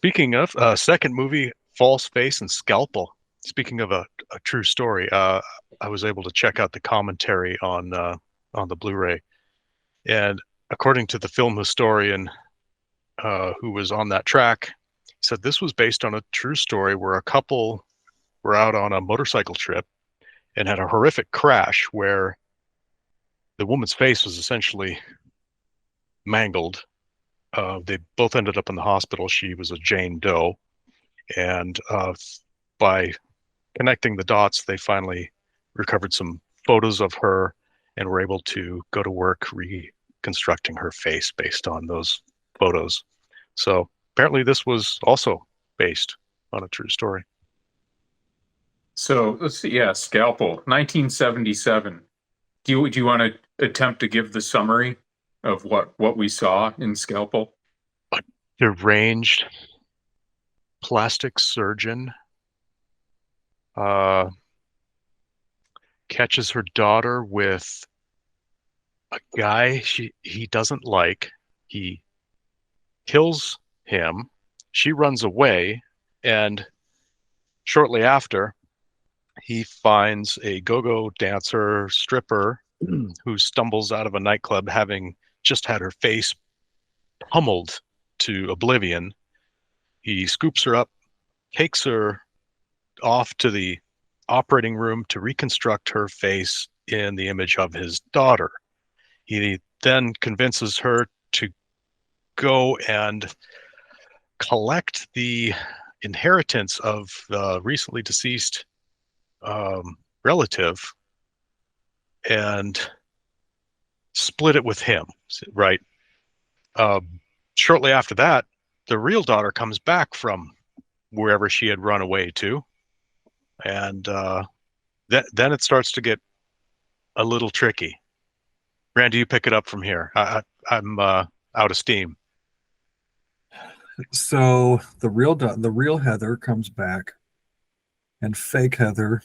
Speaking of second movie, False Face and Scalpel. Speaking of a true story, I was able to check out the commentary on the Blu-ray, and according to the film historian who was on that track, said this was based on a true story where a couple were out on a motorcycle trip and had a horrific crash where the woman's face was essentially mangled. They both ended up in the hospital. She was a Jane Doe, and by connecting the dots, they finally recovered some photos of her and were able to go to work reconstructing her face based on those photos. So apparently, this was also based on a true story. So let's see. Yeah, Scalpel, 1977. Do you want to attempt to give the summary of what we saw in Scalpel? A deranged plastic surgeon uh, catches her daughter with a guy he doesn't like. He kills him. She runs away, and shortly after, he finds a go-go dancer stripper who stumbles out of a nightclub having just had her face pummeled to oblivion. He scoops her up, takes her off to the operating room to reconstruct her face in the image of his daughter. He then convinces her to go and collect the inheritance of the recently deceased relative and split it with him, right? Shortly after that, the real daughter comes back from wherever she had run away to, and then it starts to get a little tricky. Randy, you pick it up from here. I'm out of steam. So the real Heather comes back, and fake Heather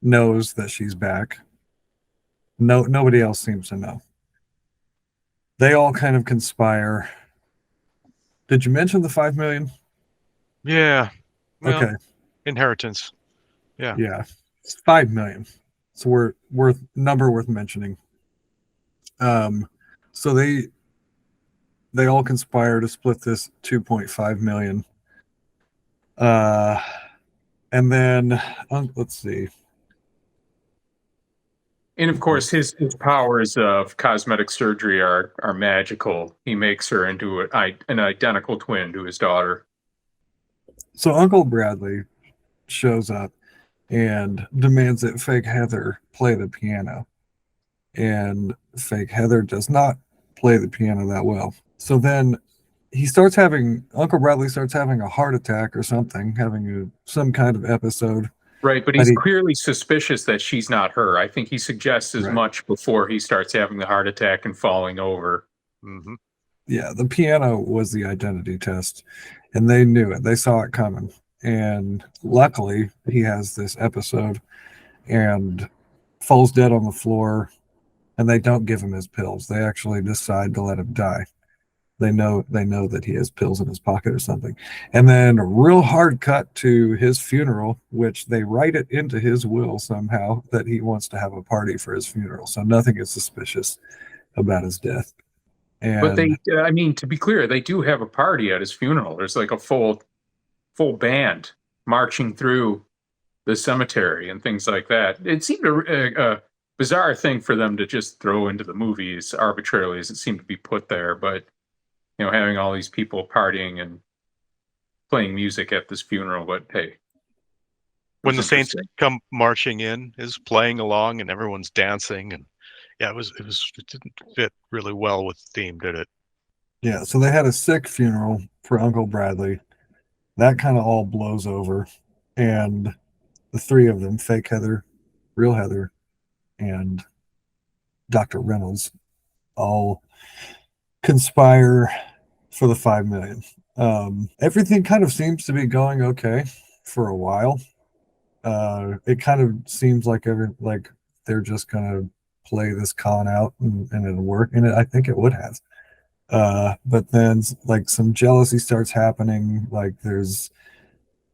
knows that she's back. Nobody else seems to know. They all kind of conspire. Did you mention the 5 million? Yeah. Well, Okay. inheritance. Yeah. Yeah. It's 5 million. So we're worth mentioning. So they all conspire to split this 2.5 million. And then let's see. And of course, his powers of cosmetic surgery are magical. He makes her into an identical twin to his daughter. So Uncle Bradley shows up and demands that fake Heather play the piano. And fake Heather does not play the piano that well. So then Uncle Bradley starts having a heart attack or something, having some kind of episode. Right, but he's clearly suspicious that she's not her. I think he suggests as much before he starts having the heart attack and falling over. Mm-hmm. Yeah, the piano was the identity test, and they knew it. They saw it coming. And luckily, he has this episode and falls dead on the floor, and they don't give him his pills. They actually decide to let him die. They know that he has pills in his pocket or something. And then a real hard cut to his funeral, which they write it into his will somehow that he wants to have a party for his funeral. So nothing is suspicious about his death. But I mean, to be clear, they do have a party at his funeral. There's like a full band marching through the cemetery and things like that. It seemed a bizarre thing for them to just throw into the movies arbitrarily as it seemed to be put there. But, having all these people partying and playing music at this funeral. But hey, when the Saints come marching in, is playing along and everyone's dancing, and yeah, it didn't fit really well with the theme, did it? Yeah, so they had a sick funeral for Uncle Bradley. That kind of all blows over, and the three of them, fake Heather, real Heather, and Dr. Reynolds, all conspire for the 5 million. Everything kind of seems to be going okay for a while. It kind of seems like they're just gonna play this con out and it'll work, and I think it would have. But then like some jealousy starts happening. Like there's,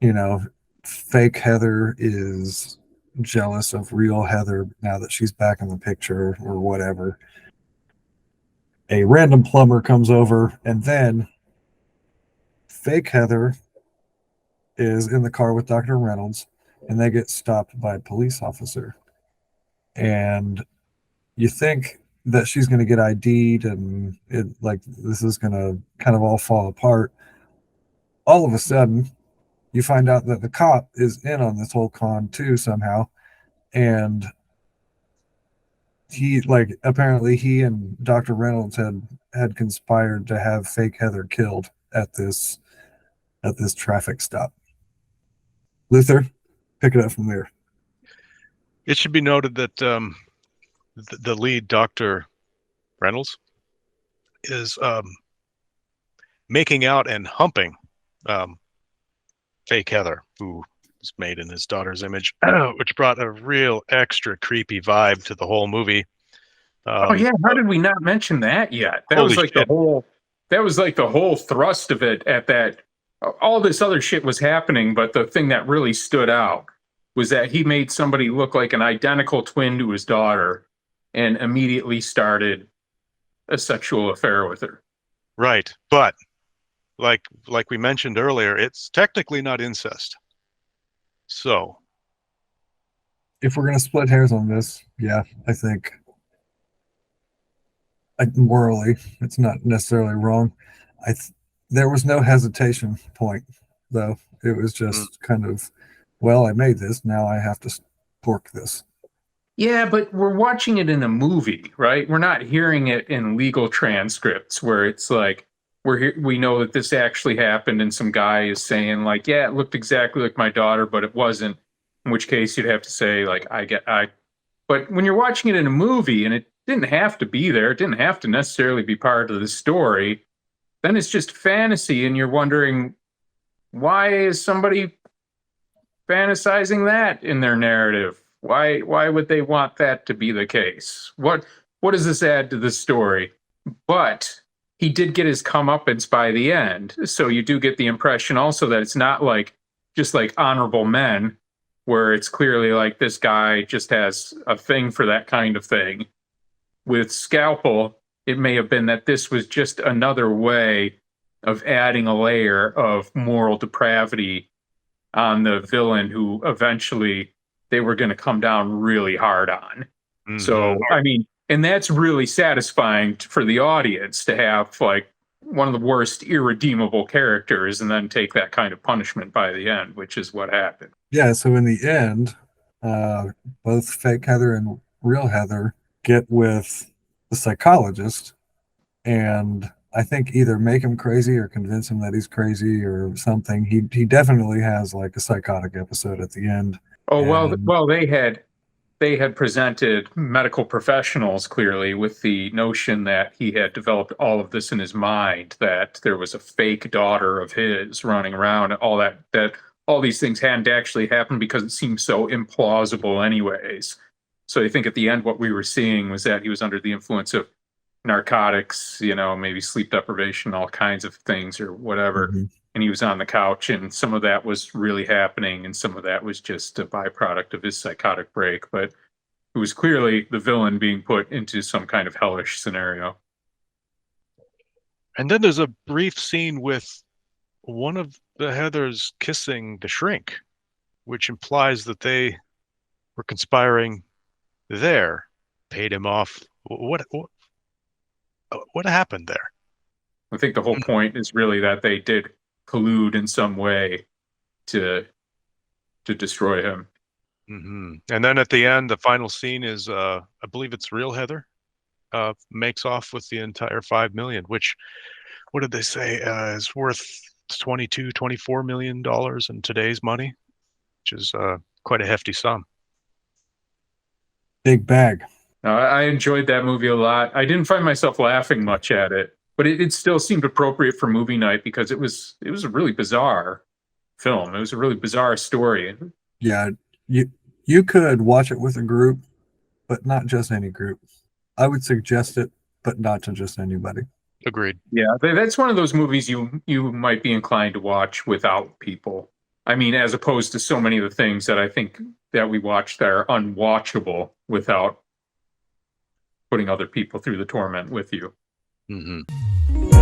you know, fake Heather is jealous of real Heather now that she's back in the picture or whatever. A random plumber comes over, and then fake Heather is in the car with Dr. Reynolds, and they get stopped by a police officer. And you think that she's going to get ID'd and it like this is going to kind of all fall apart. All of a sudden, you find out that the cop is in on this whole con too somehow, and he like apparently he and Dr. Reynolds had conspired to have fake Heather killed at this traffic stop. Luther, pick it up from there. It should be noted that the lead, Dr. Reynolds, is making out and humping fake Heather, who is made in his daughter's image, which brought a real extra creepy vibe to the whole movie. Oh yeah, how did we not mention that yet? That was like shit. that was like the whole thrust of it. At that, all this other shit was happening, but the thing that really stood out was that he made somebody look like an identical twin to his daughter, and immediately started a sexual affair with her. Right, but like we mentioned earlier, it's technically not incest. So, If we're going to split hairs on this, yeah, I think morally it's not necessarily wrong. There was no hesitation point though. It was just kind of, well, I made this, now I have to pork this. Yeah, but we're watching it in a movie, right? We're not hearing it in legal transcripts where it's like we know that this actually happened, and some guy is saying like, "Yeah, it looked exactly like my daughter, but it wasn't." In which case, you'd have to say like, "I." But when you're watching it in a movie, and it didn't have to be there, it didn't have to necessarily be part of the story, then it's just fantasy, and you're wondering why is somebody fantasizing that in their narrative? Why would they want that to be the case? What does this add to the story? But he did get his comeuppance by the end, so you do get the impression also that it's not like just like Honorable Men, where it's clearly like this guy just has a thing for that kind of thing. With Scalpel, it may have been that this was just another way of adding a layer of moral depravity on the villain who eventually they were going to come down really hard on. Mm-hmm. So, I mean, and that's really satisfying for the audience to have like one of the worst irredeemable characters and then take that kind of punishment by the end, which is what happened. Yeah, so in the end, both fake Heather and real Heather get with the psychologist, and I think either make him crazy or convince him that he's crazy or something. He definitely has like a psychotic episode at the end. Oh, well, they had presented medical professionals clearly with the notion that he had developed all of this in his mind, that there was a fake daughter of his running around, all that all these things hadn't actually happened because it seemed so implausible anyways. So I think at the end what we were seeing was that he was under the influence of narcotics, maybe sleep deprivation, all kinds of things or whatever. Mm-hmm. And he was on the couch, and some of that was really happening, and some of that was just a byproduct of his psychotic break. But it was clearly the villain being put into some kind of hellish scenario. And then there's a brief scene with one of the Heathers kissing the shrink, which implies that they were conspiring there, paid him off. What happened there? I think the whole point is really that they did collude in some way to destroy him. Mm-hmm. And then at the end, the final scene is, I believe it's real Heather, makes off with the entire $5 million, which, what did they say, is worth $24 million in today's money, which is quite a hefty sum. Big bag. I enjoyed that movie a lot. I didn't find myself laughing much at it, but it still seemed appropriate for movie night because it was a really bizarre film. It was a really bizarre story. Yeah, you could watch it with a group, but not just any group. I would suggest it, but not to just anybody. Agreed. Yeah, that's one of those movies you might be inclined to watch without people. I mean, as opposed to so many of the things that I think that we watch that are unwatchable without putting other people through the torment with you. Mm-hmm.